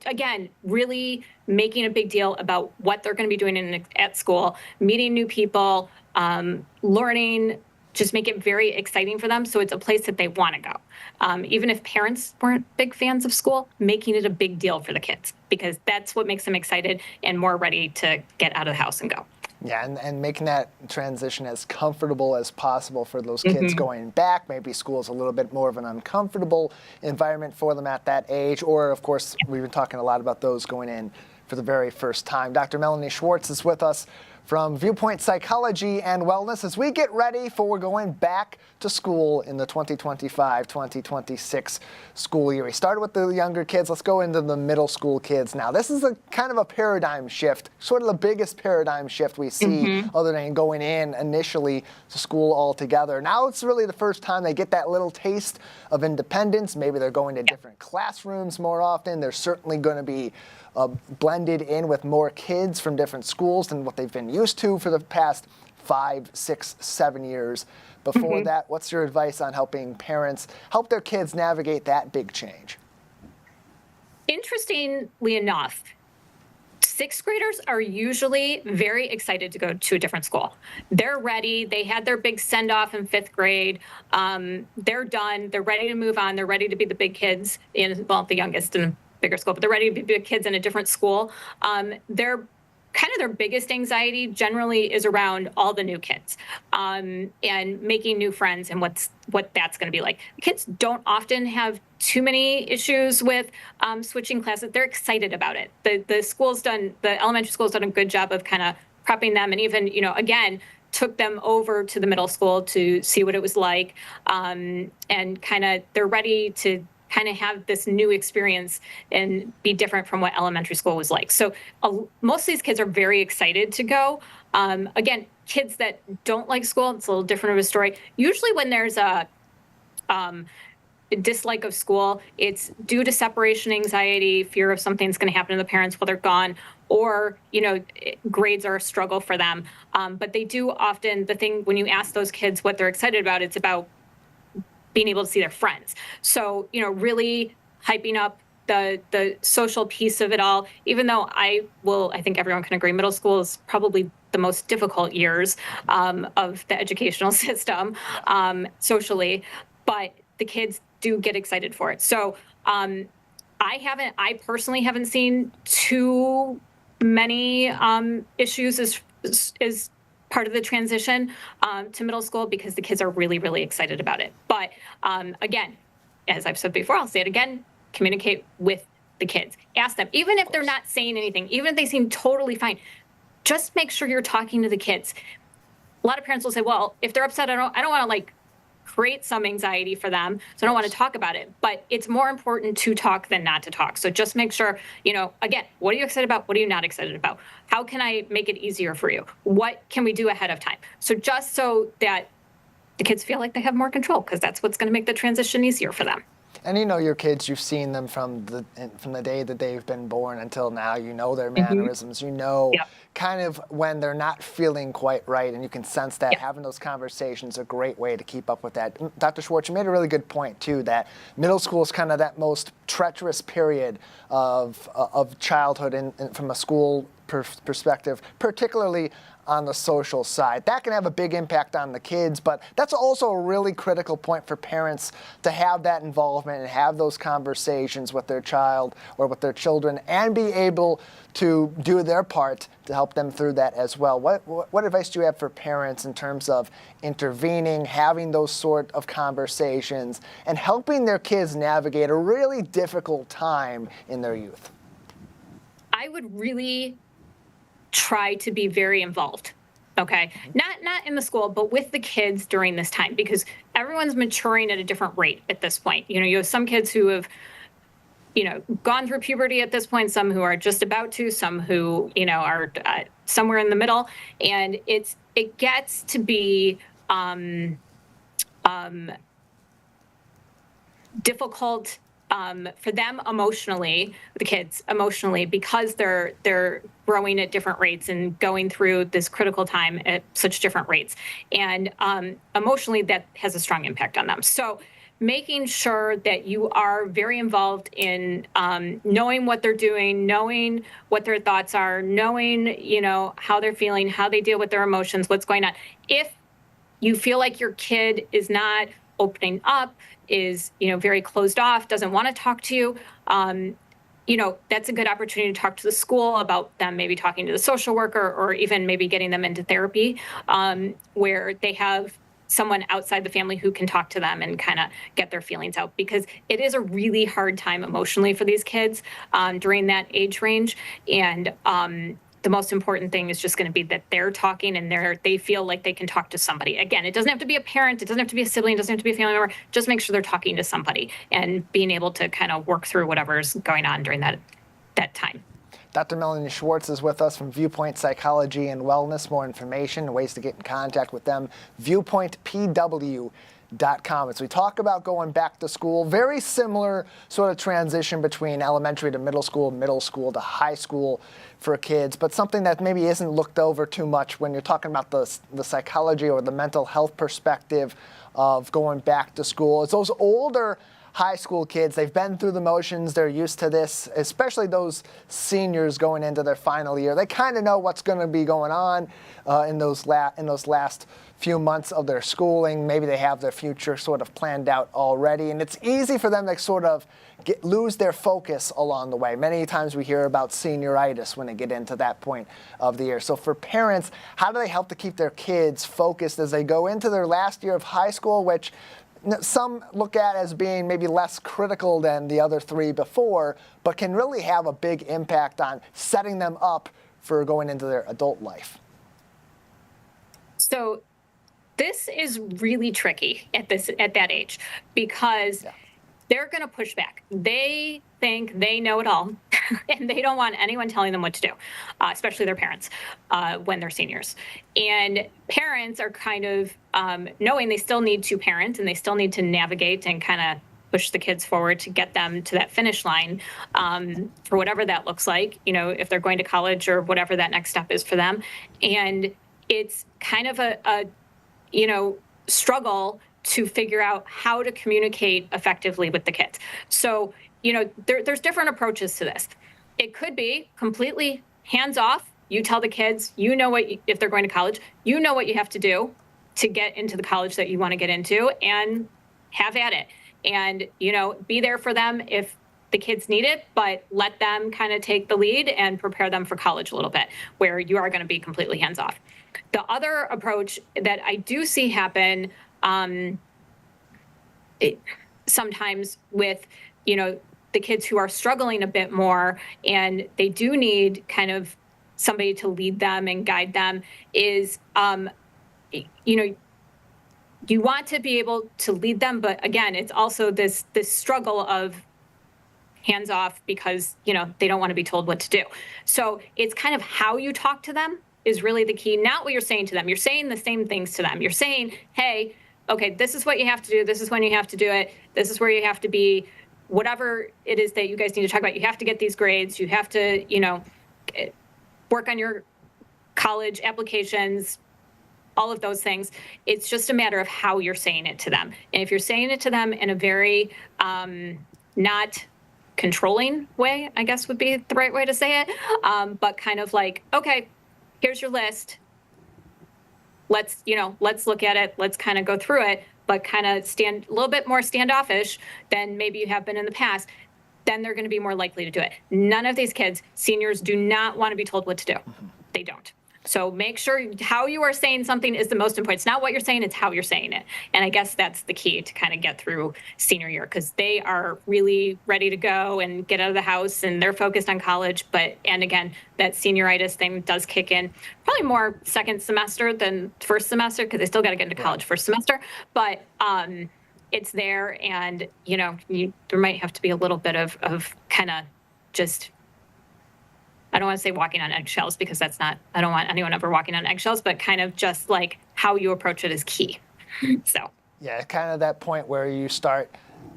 again, really making a big deal about what they're going to be doing at school, meeting new people, learning. Just make it very exciting for them so it's a place that they want to go. Even if parents weren't big fans of school, making it a big deal for the kids, because that's what makes them excited and more ready to get out of the house and go. Yeah, and making that transition as comfortable as possible for those kids going back. Maybe school's a little bit more of an uncomfortable environment for them at that age. Or, of course, we've been talking a lot about those going in for the very first time. Dr. Melanie Schwartz is with us from Viewpoint Psychology and Wellness as we get ready for going back to school in the 2025-2026 school year. We started with the younger kids. Let's go into the middle school kids now. This is a kind of a paradigm shift, sort of the biggest paradigm shift we see other than going in initially to school altogether. Now it's really the first time they get that little taste of independence. Maybe they're going to different classrooms more often. They're certainly going to be blended in with more kids from different schools than what they've been used to for the past 5, 6, 7 years. Before that, what's your advice on helping parents help their kids navigate that big change? Interestingly enough, sixth graders are usually very excited to go to a different school. They're ready. They had their big send off in fifth grade. They're done. They're ready to move on. They're ready to be the big kids in, well, the youngest in a bigger school, but they're ready to be big kids in a different school. They're kind of their biggest anxiety generally is around all the new kids and making new friends and what that's going to be like. Kids don't often have too many issues with switching classes. They're excited about it. The elementary school's done a good job of kind of prepping them, and even, again, took them over to the middle school to see what it was like, and kind of they're ready to kind of have this new experience and be different from what elementary school was like. So most of these kids are very excited to go. Again, kids that don't like school, it's a little different of a story. Usually when there's a dislike of school, it's due to separation anxiety, fear of something's going to happen to the parents while they're gone, or, grades are a struggle for them. But they do often, the thing, when you ask those kids what they're excited about, it's about being able to see their friends. So, really hyping up the social piece of it all, even though I think everyone can agree, middle school is probably the most difficult years of the educational system socially, but the kids do get excited for it. So I personally haven't seen too many issues as part of the transition to middle school, because the kids are really, really excited about it. But again, as I've said before, I'll say it again, communicate with the kids. Ask them, even if they're not saying anything, even if they seem totally fine, just make sure you're talking to the kids. A lot of parents will say, well, if they're upset, I don't want to create some anxiety for them, so I don't want to talk about it. But it's more important to talk than not to talk. So just make sure, again, what are you excited about? What are you not excited about? How can I make it easier for you? What can we do ahead of time? So just so that the kids feel like they have more control, because that's what's going to make the transition easier for them. And your kids, you've seen them from the day that they've been born until now. Their mannerisms. Yep. Kind of when they're not feeling quite right, and you can sense that. Yep. Having those conversations is a great way to keep up with that. Dr. Schwartz, you made a really good point too, that middle school is kind of that most treacherous period of childhood from a school perspective, particularly on the social side. That can have a big impact on the kids, but that's also a really critical point for parents to have that involvement and have those conversations with their child or with their children, and be able to do their part to help them through that as well. What advice do you have for parents in terms of intervening, having those sort of conversations, and helping their kids navigate a really difficult time in their youth? I would really try to be very involved. Okay. Not in the school, but with the kids during this time, because everyone's maturing at a different rate at this point. You have some kids who have, gone through puberty at this point, some who are just about to, some who, are somewhere in the middle. And it gets to be difficult for them emotionally, the kids emotionally, because they're growing at different rates and going through this critical time at such different rates. And emotionally, that has a strong impact on them. So making sure that you are very involved in knowing what they're doing, knowing what their thoughts are, knowing, how they're feeling, how they deal with their emotions, what's going on. If you feel like your kid is not opening up, is, very closed off, doesn't want to talk to you, that's a good opportunity to talk to the school about them maybe talking to the social worker, or even maybe getting them into therapy, where they have someone outside the family who can talk to them and kind of get their feelings out, because it is a really hard time emotionally for these kids during that age range. And the most important thing is just going to be that they're talking and they feel like they can talk to somebody. Again, it doesn't have to be a parent, it doesn't have to be a sibling, it doesn't have to be a family member. Just make sure they're talking to somebody and being able to kind of work through whatever's going on during that time. Dr. Melanie Schwartz is with us from Viewpoint Psychology and Wellness. More information and ways to get in contact with them, viewpointpw.com. As we talk about going back to school, very similar sort of transition between elementary to middle school to high school for kids, but something that maybe isn't looked over too much when you're talking about the psychology or the mental health perspective of going back to school. It's those older high school kids. They've been through the motions. They're used to this, especially those seniors going into their final year. They kind of know what's going to be going on in those last few months of their schooling. Maybe they have their future sort of planned out already, and it's easy for them to sort of lose their focus along the way. Many times we hear about senioritis when they get into that point of the year. So for parents, how do they help to keep their kids focused as they go into their last year of high school, which some look at as being maybe less critical than the other three before, but can really have a big impact on setting them up for going into their adult life? So this is really tricky at that age, because they're going to push back. They think they know it all, and they don't want anyone telling them what to do, especially their parents when they're seniors. And parents are kind of knowing they still need to parent, and they still need to navigate and kind of push the kids forward to get them to that finish line for whatever that looks like, if they're going to college or whatever that next step is for them. And it's kind of a struggle to figure out how to communicate effectively with the kids. So, there's different approaches to this. It could be completely hands off. You tell the kids, if they're going to college, what you have to do to get into the college that you want to get into, and have at it. And, be there for them if the kids need it, but let them kind of take the lead and prepare them for college a little bit, where you are going to be completely hands off. The other approach that I do see happen sometimes with, the kids who are struggling a bit more, and they do need kind of somebody to lead them and guide them, is, you want to be able to lead them, but again, it's also this struggle of hands off, because, they don't want to be told what to do. So it's kind of how you talk to them is really the key, not what you're saying to them. You're saying the same things to them. You're saying, hey, okay, this is what you have to do. This is when you have to do it. This is where you have to be. Whatever it is that you guys need to talk about, you have to get these grades. You have to, work on your college applications, all of those things. It's just a matter of how you're saying it to them. And if you're saying it to them in a very not controlling way, I guess would be the right way to say it, but kind of like, okay, here's your list. Let's look at it. Let's kind of go through it, but kind of stand a little bit more standoffish than maybe you have been in the past. Then they're going to be more likely to do it. None of these kids, seniors, do not want to be told what to do. They don't. So make sure how you are saying something is the most important. It's not what you're saying, it's how you're saying it. And I guess that's the key to kind of get through senior year, because they are really ready to go and get out of the house, and they're focused on college. And again, that senioritis thing does kick in probably more second semester than first semester, because they still got to get into college first semester. But it's there, and there might have to be a little bit of kind of just, I don't want to say walking on eggshells, because that's not, I don't want anyone ever walking on eggshells, but kind of just like how you approach it is key. So. Yeah, kind of that point where you start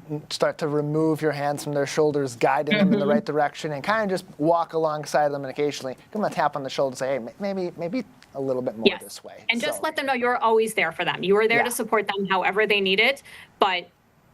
to remove your hands from their shoulders, guiding them in the right direction, and kind of just walk alongside them, and occasionally give them a tap on the shoulder and say, hey, maybe a little bit more this way. And just let them know you're always there for them. You are there to support them however they need it, but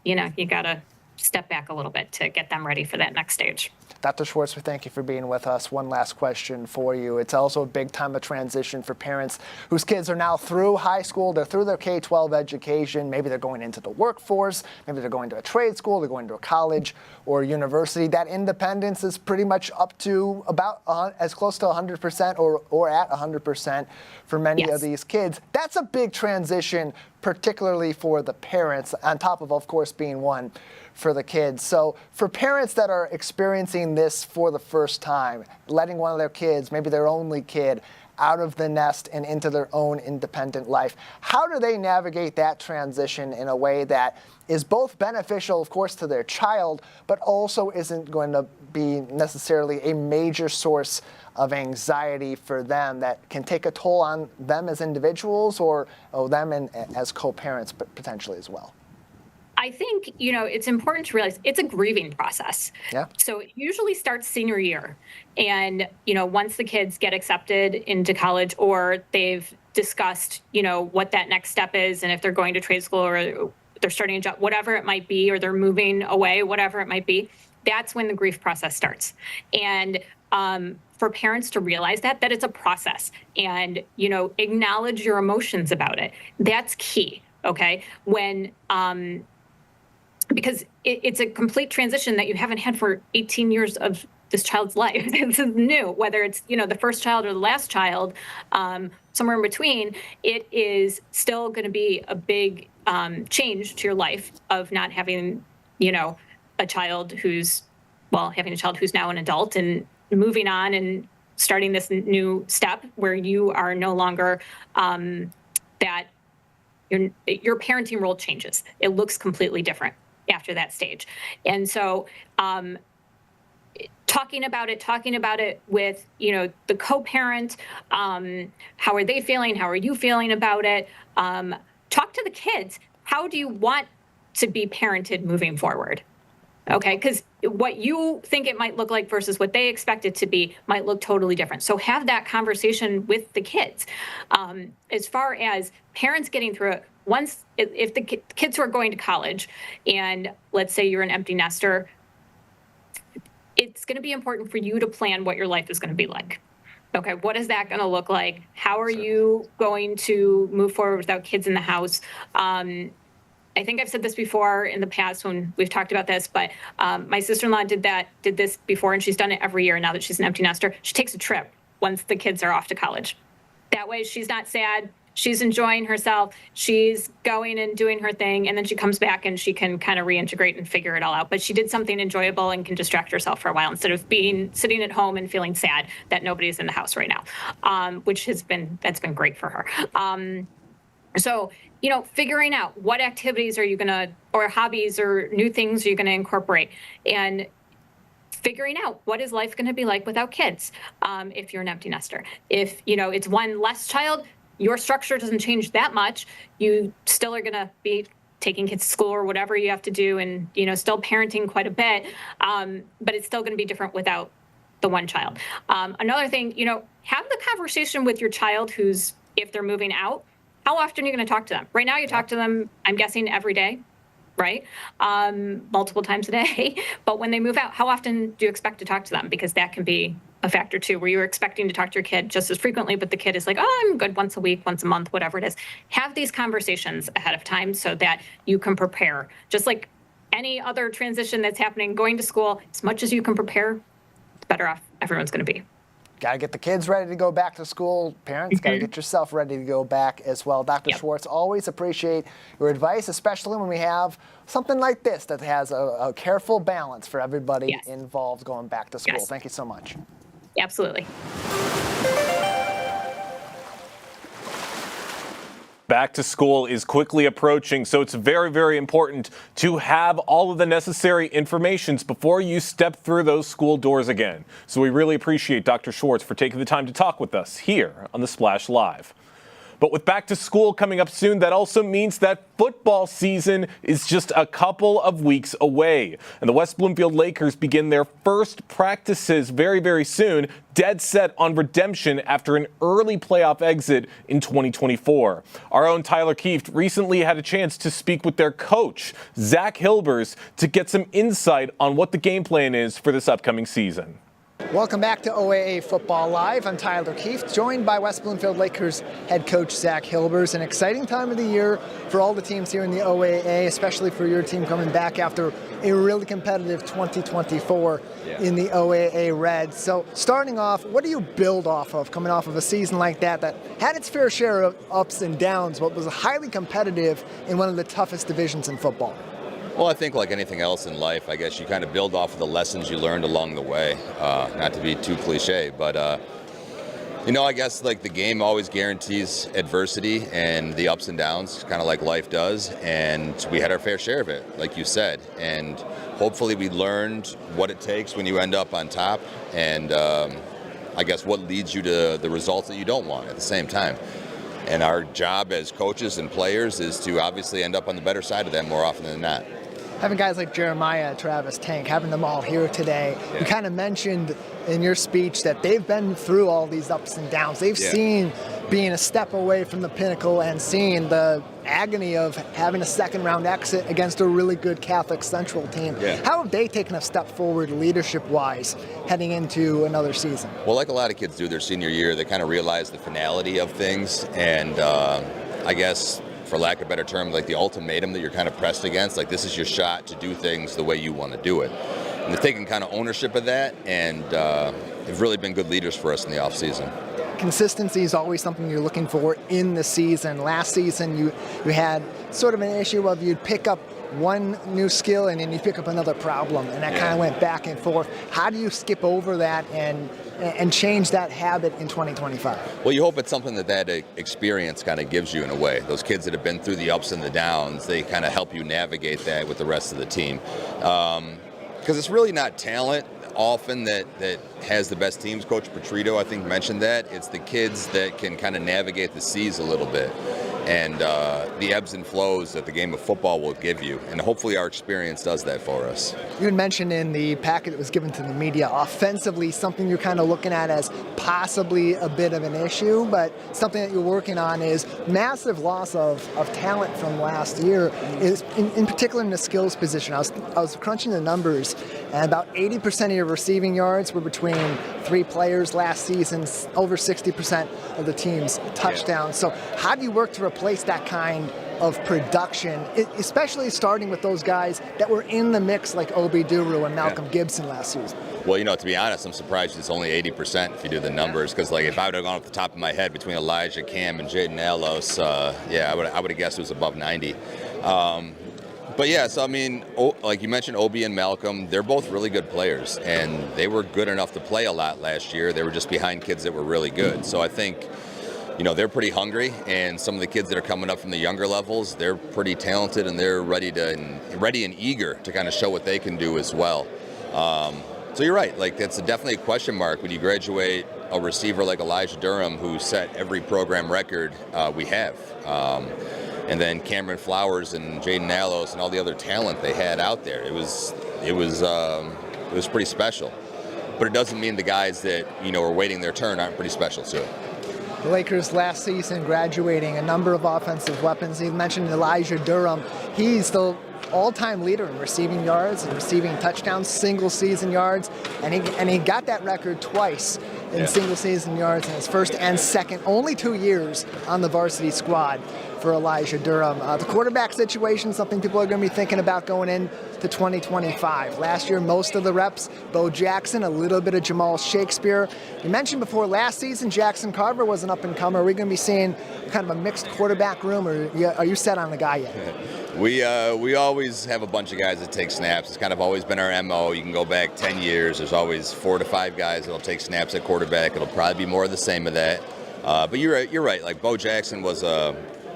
you got to step back a little bit to get them ready for that next stage. Dr. Schwartz, we thank you for being with us. One last question for you. It's also a big time of transition for parents whose kids are now through high school. They're through their K-12 education. Maybe they're going into the workforce. Maybe they're going to a trade school. They're going to a college or university. That independence is pretty much up to about as close to 100% or at 100% for many of these kids. That's a big transition, particularly for the parents, on top of course, being one for the kids. So for parents that are experiencing this for the first time, letting one of their kids, maybe their only kid, out of the nest and into their own independent life, how do they navigate that transition in a way that is both beneficial, of course, to their child, but also isn't going to be necessarily a major source of anxiety for them that can take a toll on them as individuals or them as co-parents potentially as well? I think, it's important to realize it's a grieving process. Yeah. So it usually starts senior year. And, once the kids get accepted into college, or they've discussed, what that next step is, and if they're going to trade school or they're starting a job, whatever it might be, or they're moving away, whatever it might be, that's when the grief process starts. And for parents to realize that it's a process, and, you know, acknowledge your emotions about it. That's key. Okay. When, because it's a complete transition that you haven't had for 18 years of this child's life. This is new, whether it's, you know, the first child or the last child, somewhere in between, it is still going to be a big change to your life of not having, you know, a child who's, well, having a child who's now an adult and moving on and starting this new step where you are no longer that your parenting role changes. It looks completely different after that stage. And so talking about it with, you know, the co-parent, how are they feeling? How are you feeling about it? Talk to the kids. How do you want to be parented moving forward? Okay, because what you think it might look like versus what they expect it to be might look totally different. So have that conversation with the kids. As far as parents getting through it, once, if the kids who are going to college, and let's say you're an empty nester, it's going to be important for you to plan what your life is going to be like. Okay, what is that going to look like? How are you going to move forward without kids in the house? I think I've said this before in the past when we've talked about this, but my sister-in-law did this before, and she's done it every year. Now that she's an empty nester, she takes a trip once the kids are off to college. That way she's not sad. She's enjoying herself. She's going and doing her thing, and then she comes back and she can kind of reintegrate and figure it all out. But she did something enjoyable and can distract herself for a while instead of sitting at home and feeling sad that nobody's in the house right now, which that's been great for her. So, you know, figuring out what activities are you going to, or hobbies or new things are you going to incorporate, and figuring out what is life going to be like without kids if you're an empty nester. If, you know, it's one less child, your structure doesn't change that much. You still are going to be taking kids to school or whatever you have to do, and, you know, still parenting quite a bit, but it's still going to be different without the one child. Another thing, you know, have the conversation with your child who's, if they're moving out, how often are you going to talk to them? Right now you talk to them, I'm guessing, every day, right? Multiple times a day. But when they move out, how often do you expect to talk to them? Because that can be a factor too, where you're expecting to talk to your kid just as frequently, but the kid is like, oh, I'm good once a week, once a month, whatever it is. Have these conversations ahead of time so that you can prepare. Just like any other transition that's happening, going to school, as much as you can prepare, the better off everyone's going to be. Got to get the kids ready to go back to school. Parents, got to get yourself ready to go back as well. Dr. Schwartz, always appreciate your advice, especially when we have something like this that has a careful balance for everybody involved going back to school. Thank you so much. Absolutely. Back to school is quickly approaching, so it's very, very important to have all of the necessary information before you step through those school doors again. So we really appreciate Dr. Schwartz for taking the time to talk with us here on the Splash Live. But with back to school coming up soon, that also means that football season is just a couple of weeks away. And the West Bloomfield Lakers begin their first practices very, very soon, dead set on redemption after an early playoff exit in 2024. Our own Tyler Kieft recently had a chance to speak with their coach, Zach Hilbers, to get some insight on what the game plan is for this upcoming season. Welcome back to OAA Football Live. I'm Tyler Kieft, joined by West Bloomfield Lakers head coach Zach Hilbers. An exciting time of the year for all the teams here in the OAA, especially for your team coming back after a really competitive 2024 in the OAA Red. So starting off, what do you build off of coming off of a season like that had its fair share of ups and downs, but was highly competitive in one of the toughest divisions in football? Well, I think like anything else in life, I guess you kind of build off of the lessons you learned along the way. Not to be too cliche, but I guess like the game always guarantees adversity and the ups and downs, kind of like life does. And we had our fair share of it, like you said. And hopefully we learned what it takes when you end up on top, and I guess what leads you to the results that you don't want at the same time. And our job as coaches and players is to obviously end up on the better side of that more often than not. having guys like Jeremiah, Travis, Tank, having them all here today, you kind of mentioned in your speech that they've been through all these ups and downs. They've seen being a step away from the pinnacle and seeing the agony of having a second-round exit against a really good Catholic Central team. How have they taken a step forward leadership-wise heading into another season? Well, like a lot of kids do their senior year, they kind of realize the finality of things, and I guess, for lack of a better term, like the ultimatum that you're kind of pressed against, like this is your shot to do things the way you want to do it. And they're taking kind of ownership of that, and they've really been good leaders for us in the offseason. Consistency is always something you're looking for in the season. Last season, you had sort of an issue of you'd pick up one new skill and then you pick up another problem, and that kind of went back and forth. How do you skip over that and change that habit in 2025? Well, you hope it's something that experience kind of gives you in a way. Those kids that have been through the ups and the downs, they kind of help you navigate that with the rest of the team. Because it's really not talent often that has the best teams. Coach Petrito, I think, mentioned that. It's the kids that can kind of navigate the seas a little bit, and the ebbs and flows that the game of football will give you. And hopefully our experience does that for us. You had mentioned in the packet that was given to the media, offensively, something you're kind of looking at as possibly a bit of an issue, but something that you're working on is massive loss of talent from last year, is in particular in the skills position. I was crunching the numbers, and about 80% of your receiving yards were between three players last season, over 60% of the team's touchdowns. So how do you work to replace that kind of production, especially starting with those guys that were in the mix like Obi Duru and Malcolm Gibson last season? Well, to be honest, I'm surprised it's only 80% if you do the numbers, because like if I would have gone off the top of my head between Elijah, Cam, and Jaden Alos, I would have guessed it was above 90. But yeah, so I mean, like you mentioned, Obi and Malcolm, they're both really good players, and they were good enough to play a lot last year. They were just behind kids that were really good. So I think, they're pretty hungry, and some of the kids that are coming up from the younger levels, they're pretty talented, and they're ready and eager to kind of show what they can do as well. So you're right, like it's definitely a question mark when you graduate a receiver like Elijah Durham, who set every program record we have. And then Cameron Flowers and Jaden Alos and all the other talent they had out there. It was pretty special. But it doesn't mean the guys that, are waiting their turn aren't pretty special too. The Lakers last season graduating a number of offensive weapons. You mentioned Elijah Durham. He's the all-time leader in receiving yards and receiving touchdowns, single season yards, and he got that record twice in single season yards in his first and second, only 2 years on the varsity squad for Elijah Durham. The quarterback situation, something people are going to be thinking about going into 2025. Last year, most of the reps, Bo Jackson, a little bit of Jamal Shakespeare. You mentioned before last season, Jackson Carver was an up-and-comer. Are we going to be seeing kind of a mixed quarterback room, or are you set on the guy yet? We always have a bunch of guys that take snaps. It's kind of always been our MO. You can go back 10 years. There's always 4 to 5 guys that'll take snaps at quarterback. It'll probably be more of the same of that. But you're right. Like Bo Jackson was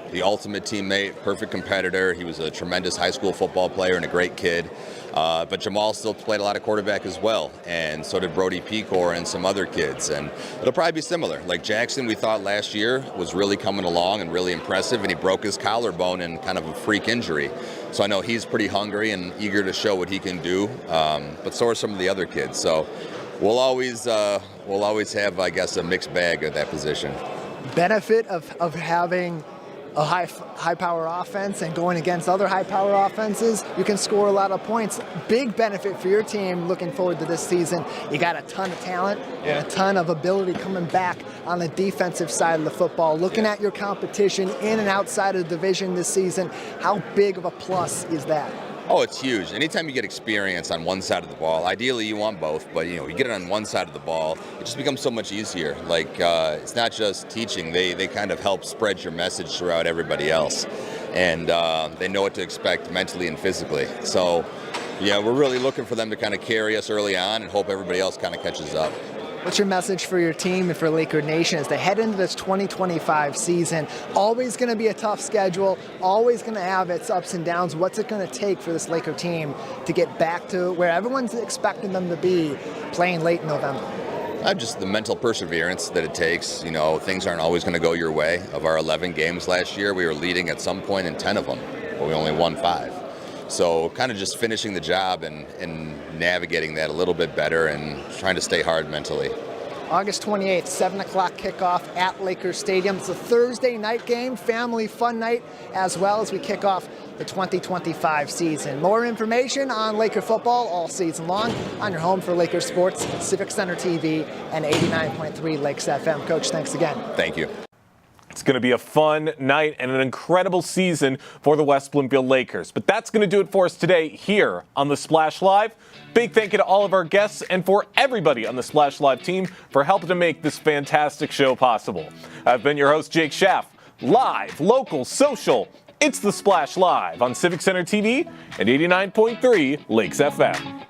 the ultimate teammate, perfect competitor. He was a tremendous high school football player and a great kid. But Jamal still played a lot of quarterback as well, and so did Brody Pecor and some other kids. And it'll probably be similar. Like Jackson, we thought last year was really coming along and really impressive, and he broke his collarbone in kind of a freak injury. So I know he's pretty hungry and eager to show what he can do. But so are some of the other kids. So we'll always have, I guess, a mixed bag at that position. Benefit of having a high power offense and going against other high power offenses, you can score a lot of points. Big benefit for your team looking forward to this season. You got a ton of talent and a ton of ability coming back on the defensive side of the football. Looking at your competition in and outside of the division this season, how big of a plus is that? Oh, it's huge. Anytime you get experience on one side of the ball, ideally you want both, but you get it on one side of the ball, it just becomes so much easier. Like it's not just teaching; they kind of help spread your message throughout everybody else, and they know what to expect mentally and physically. So, yeah, we're really looking for them to kind of carry us early on and hope everybody else kind of catches up. What's your message for your team and for Laker Nation as they head into this 2025 season? Always going to be a tough schedule, always going to have its ups and downs. What's it going to take for this Laker team to get back to where everyone's expecting them to be playing late in November? Just the mental perseverance that it takes. Things aren't always going to go your way. Of our 11 games last year, we were leading at some point in 10 of them, but we only won 5. So kind of just finishing the job and navigating that a little bit better and trying to stay hard mentally. August 28th, 7 o'clock kickoff at Lakers Stadium. It's a Thursday night game, family fun night, as well as we kick off the 2025 season. More information on Laker football all season long on your home for Laker sports, Civic Center TV and 89.3 Lakes FM. Coach, thanks again. Thank you. It's going to be a fun night and an incredible season for the West Bloomfield Lakers. But that's going to do it for us today here on the Splash Live. Big thank you to all of our guests and for everybody on the Splash Live team for helping to make this fantastic show possible. I've been your host, Jake Schaff. Live, local, social. It's the Splash Live on Civic Center TV and 89.3 Lakes FM.